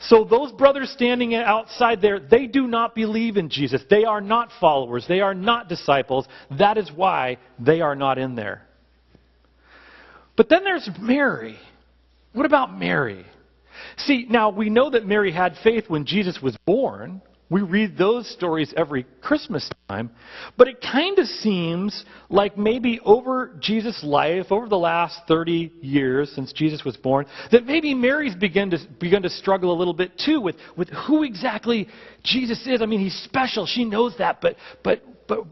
So those brothers standing outside there, they do not believe in Jesus. They are not followers. They are not disciples. That is why they are not in there. But then there's Mary. What about Mary? See, now we know that Mary had faith when Jesus was born. We read those stories every Christmas time. But it kind of seems like maybe over Jesus' life, over the last 30 years since Jesus was born, that maybe Mary's begun to struggle a little bit too with who exactly Jesus is. I mean, he's special. She knows that. But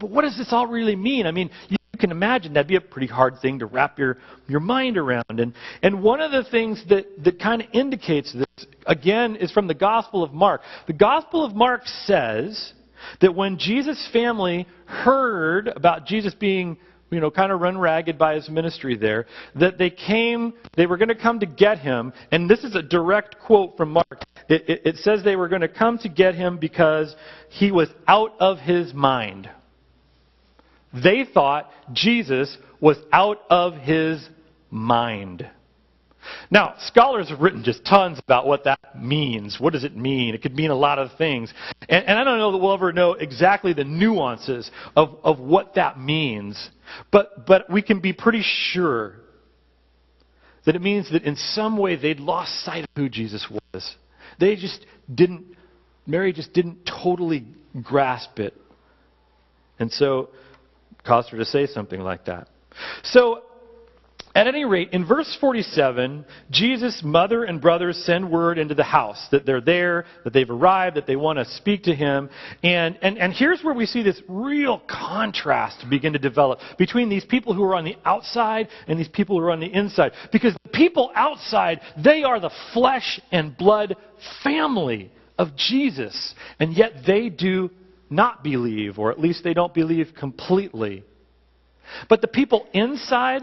what does this all really mean? I mean, you can imagine that'd be a pretty hard thing to wrap your mind around. And one of the things that kind of indicates this, again, is from the Gospel of Mark. The Gospel of Mark says that when Jesus' family heard about Jesus being, kind of run ragged by his ministry there, that they were going to come to get him. And this is a direct quote from Mark. It says they were going to come to get him because he was out of his mind. They thought Jesus was out of his mind. Now, scholars have written just tons about what that means. What does it mean? It could mean a lot of things. And I don't know that we'll ever know exactly the nuances of what that means. But we can be pretty sure that it means that in some way they'd lost sight of who Jesus was. Mary just didn't totally grasp it. And so caused her to say something like that. So, at any rate, in verse 47, Jesus' mother and brothers send word into the house that they're there, that they've arrived, that they want to speak to him. And here's where we see this real contrast begin to develop between these people who are on the outside and these people who are on the inside. Because the people outside, they are the flesh and blood family of Jesus. And yet they do not believe, or at least they don't believe completely. But the people inside,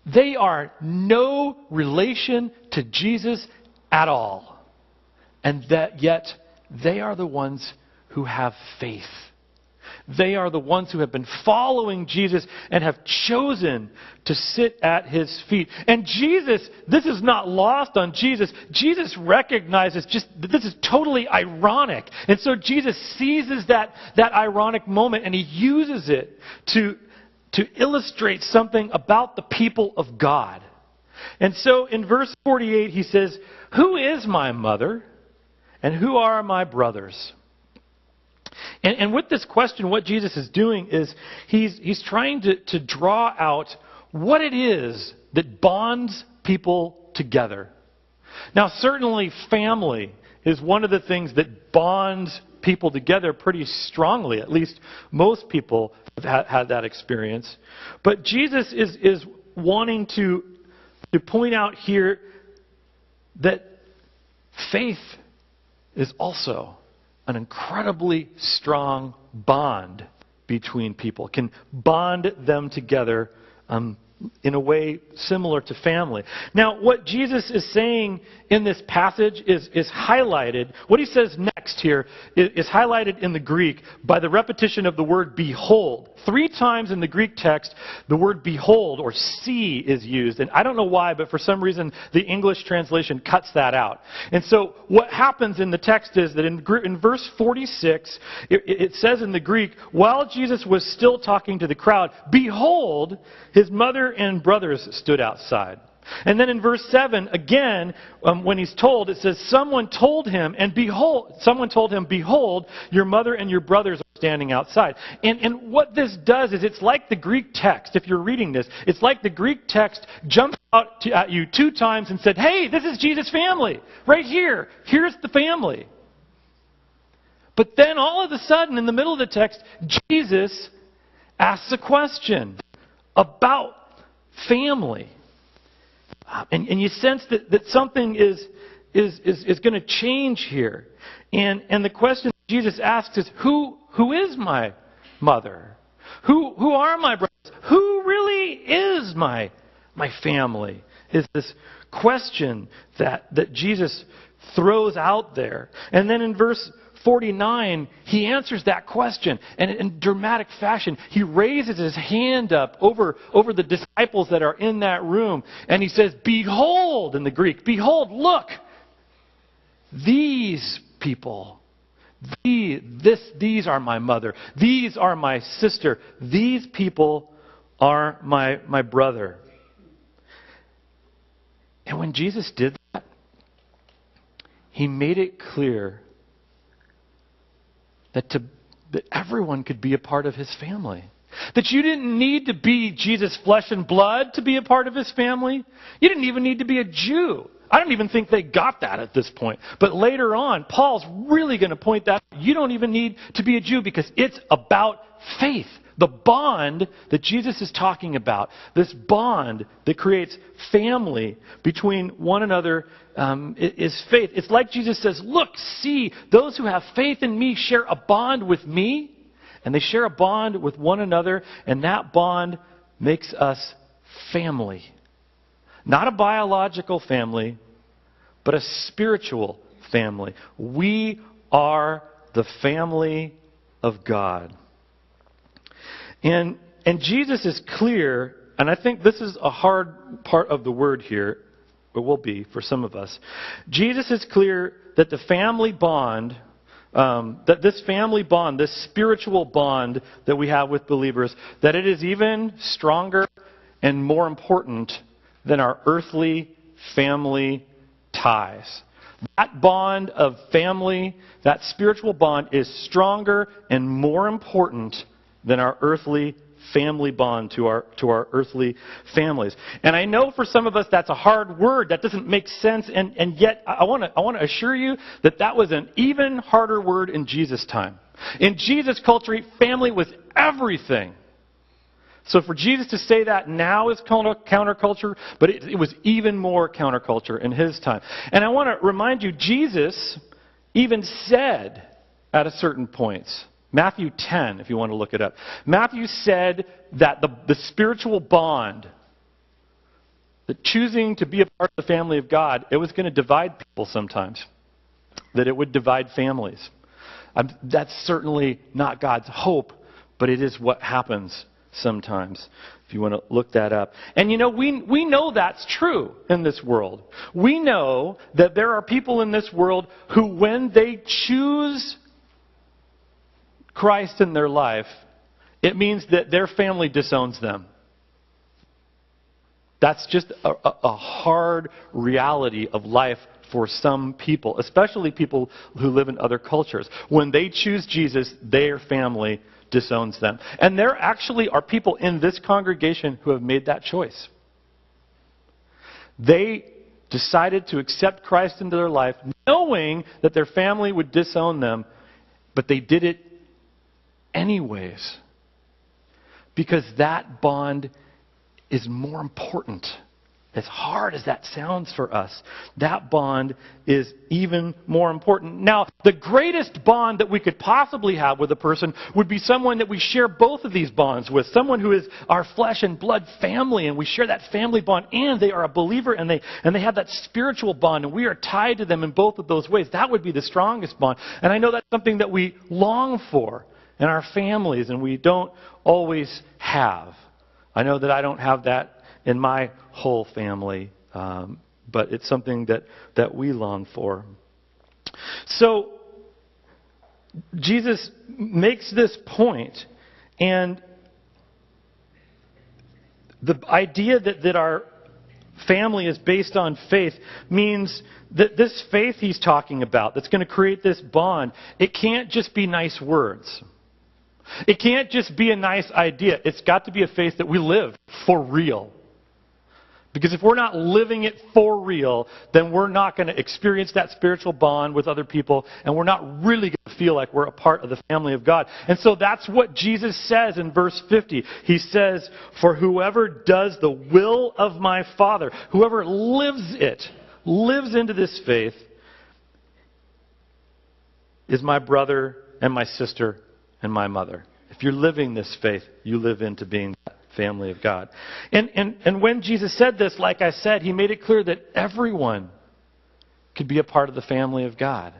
they are no relation to Jesus at all. And yet they are the ones who have faith. They are the ones who have been following Jesus and have chosen to sit at his feet. And Jesus, this is not lost on Jesus. Jesus recognizes that this is totally ironic. And so Jesus seizes that ironic moment and he uses it to illustrate something about the people of God. And so in verse 48 he says, "Who is my mother and who are my brothers?" And with this question, what Jesus is doing is he's trying to draw out what it is that bonds people together. Now, certainly family is one of the things that bonds people together pretty strongly. At least most people have had that experience. But Jesus is wanting to point out here that faith is also an incredibly strong bond between people. It can bond them together in a way similar to family. Now, what Jesus is saying in this passage is highlighted. What he says next here is highlighted in the Greek by the repetition of the word behold. 3 times in the Greek text, the word behold or see is used. And I don't know why, but for some reason, the English translation cuts that out. And so what happens in the text is that in verse 46, it says in the Greek, while Jesus was still talking to the crowd, behold, his mother and brothers stood outside. And then in verse 7, again, when he's told, it says, someone told him, behold, your mother and your brothers are standing outside. And what this does is it's like the Greek text, if you're reading this, it's like the Greek text jumped out at you 2 times and said, hey, this is Jesus' family, right here. Here's the family. But then all of a sudden, in the middle of the text, Jesus asks a question about family. And you sense that something is going to change here. And the question Jesus asks is, who is my mother? Who are my brothers? Who really is my family? Is this question that Jesus throws out there. And then in verse 49, he answers that question. And in dramatic fashion, he raises his hand up over the disciples that are in that room. And he says, behold, in the Greek, behold, look. these people, these are my mother, these are my sister, these people are my brother. And when Jesus did that, he made it clear that everyone could be a part of his family. That you didn't need to be Jesus' flesh and blood to be a part of his family. You didn't even need to be a Jew. I don't even think they got that at this point. But later on, Paul's really going to point that out. You don't even need to be a Jew because it's about faith. The bond that Jesus is talking about, this bond that creates family between one another, is faith. It's like Jesus says, look, see, those who have faith in me share a bond with me. And they share a bond with one another, and that bond makes us family. Not a biological family, but a spiritual family. We are the family of God. And Jesus is clear, and I think this is a hard part of the word here, or will be for some of us. Jesus is clear that the family bond, that this family bond, this spiritual bond that we have with believers, that it is even stronger and more important than our earthly family ties. That bond of family, that spiritual bond is stronger and more important than our earthly family bond to our earthly families. And I know for some of us that's a hard word. That doesn't make sense. And yet I want to assure you that was an even harder word in Jesus' time. In Jesus' culture, family was everything. So for Jesus to say that now is counterculture, but it was even more counterculture in his time. And I want to remind you, Jesus even said at a certain point, Matthew 10, if you want to look it up. Matthew said that the spiritual bond, that choosing to be a part of the family of God, it was going to divide people sometimes. That it would divide families. That's certainly not God's hope, but it is what happens sometimes, if you want to look that up. And you know, we know that's true in this world. We know that there are people in this world who, when they choose Christ in their life, it means that their family disowns them. That's just a hard reality of life for some people, especially people who live in other cultures. When they choose Jesus, their family disowns them. And there actually are people in this congregation who have made that choice. They decided to accept Christ into their life, knowing that their family would disown them, but they did it anyways, because that bond is more important. As hard as that sounds for us, that bond is even more important. Now, the greatest bond that we could possibly have with a person would be someone that we share both of these bonds with, someone who is our flesh and blood family, and we share that family bond, and they are a believer, and they have that spiritual bond, and we are tied to them in both of those ways. That would be the strongest bond. And I know that's something that we long for in our families, and we don't always have. I know that I don't have that in my whole family, but it's something that we long for. So Jesus makes this point, and the idea that our family is based on faith means that this faith he's talking about that's going to create this bond, it can't just be nice words. It can't just be a nice idea. It's got to be a faith that we live for real. Because if we're not living it for real, then we're not going to experience that spiritual bond with other people, and we're not really going to feel like we're a part of the family of God. And so that's what Jesus says in verse 50. He says, "For whoever does the will of my Father," whoever lives into this faith, is my brother and my sister and my mother. If you're living this faith, you live into being that family of God. And when Jesus said this, like I said, he made it clear that everyone could be a part of the family of God.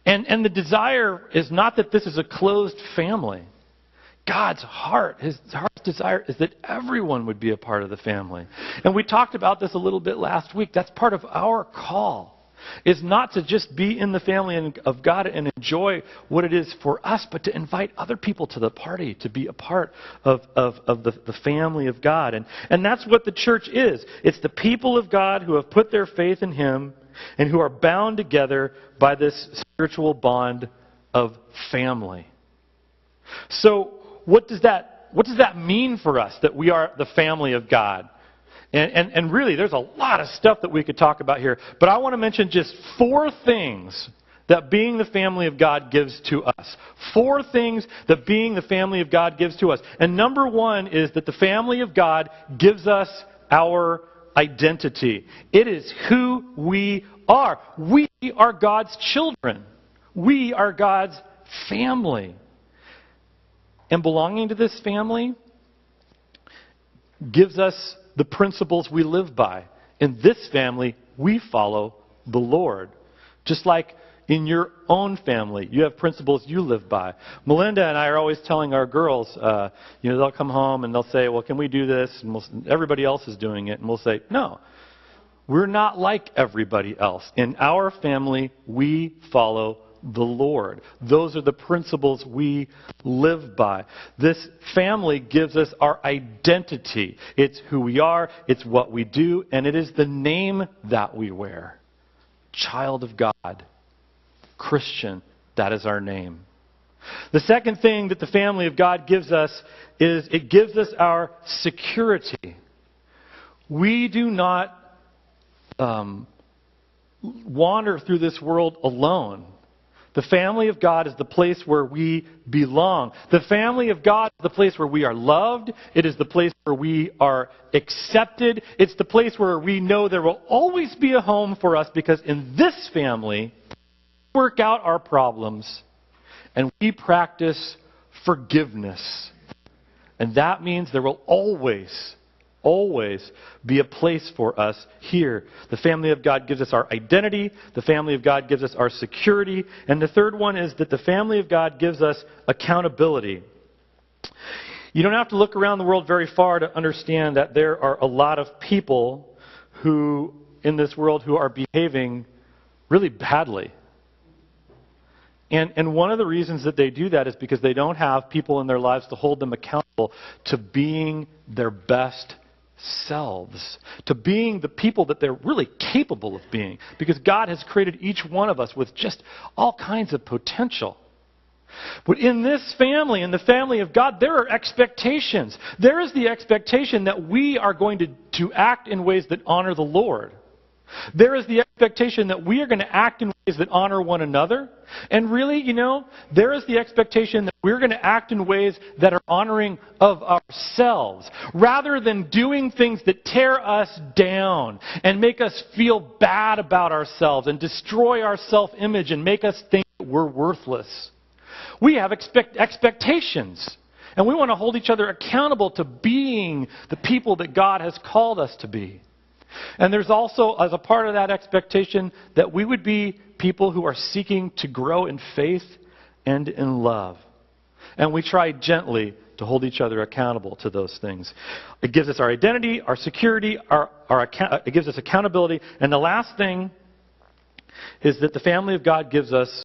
And the desire is not that this is a closed family. God's heart, his heart's desire is that everyone would be a part of the family. And we talked about this a little bit last week. That's part of our call. is not to just be in the family of God and enjoy what it is for us, but to invite other people to the party, to be a part of the family of God. And that's what the church is. It's the people of God who have put their faith in Him and who are bound together by this spiritual bond of family. So what does that mean for us, that we are the family of God? And really, there's a lot of stuff that we could talk about here. But I want to mention just 4 things that being the family of God gives to us. 4 things that being the family of God gives to us. And number 1 is that the family of God gives us our identity. It is who we are. We are God's children. We are God's family. And belonging to this family gives us the principles we live by. In this family, we follow the Lord. Just like in your own family, you have principles you live by. Melinda and I are always telling our girls, they'll come home and they'll say, well, can we do this? And everybody else is doing it. And we'll say, no, we're not like everybody else. In our family, we follow the Lord. Those are the principles we live by. This family gives us our identity. It's who we are, it's what we do, and it is the name that we wear. Child of God. Christian. That is our name. The second thing that the family of God gives us is it gives us our security. We do not wander through this world alone. The family of God is the place where we belong. The family of God is the place where we are loved. It is the place where we are accepted. It's the place where we know there will always be a home for us, because in this family, we work out our problems and we practice forgiveness. And that means there will always be a place for us here. The family of God gives us our identity. The family of God gives us our security. And the third one is that the family of God gives us accountability. You don't have to look around the world very far to understand that there are a lot of people who, in this world, who are behaving really badly. And one of the reasons that they do that is because they don't have people in their lives to hold them accountable to being their best selves, to being the people that they're really capable of being, because God has created each one of us with just all kinds of potential. But in this family, in the family of God, there are expectations. There is the expectation that we are going to act in ways that honor the Lord. There is the expectation that we are going to act in ways that honor one another. And really, there is the expectation that we're going to act in ways that are honoring of ourselves, rather than doing things that tear us down and make us feel bad about ourselves and destroy our self-image and make us think that we're worthless. We have expectations, and we want to hold each other accountable to being the people that God has called us to be. And there's also, as a part of that expectation, that we would be people who are seeking to grow in faith and in love. And we try gently to hold each other accountable to those things. It gives us our identity, our security, it gives us accountability. And the last thing is that the family of God gives us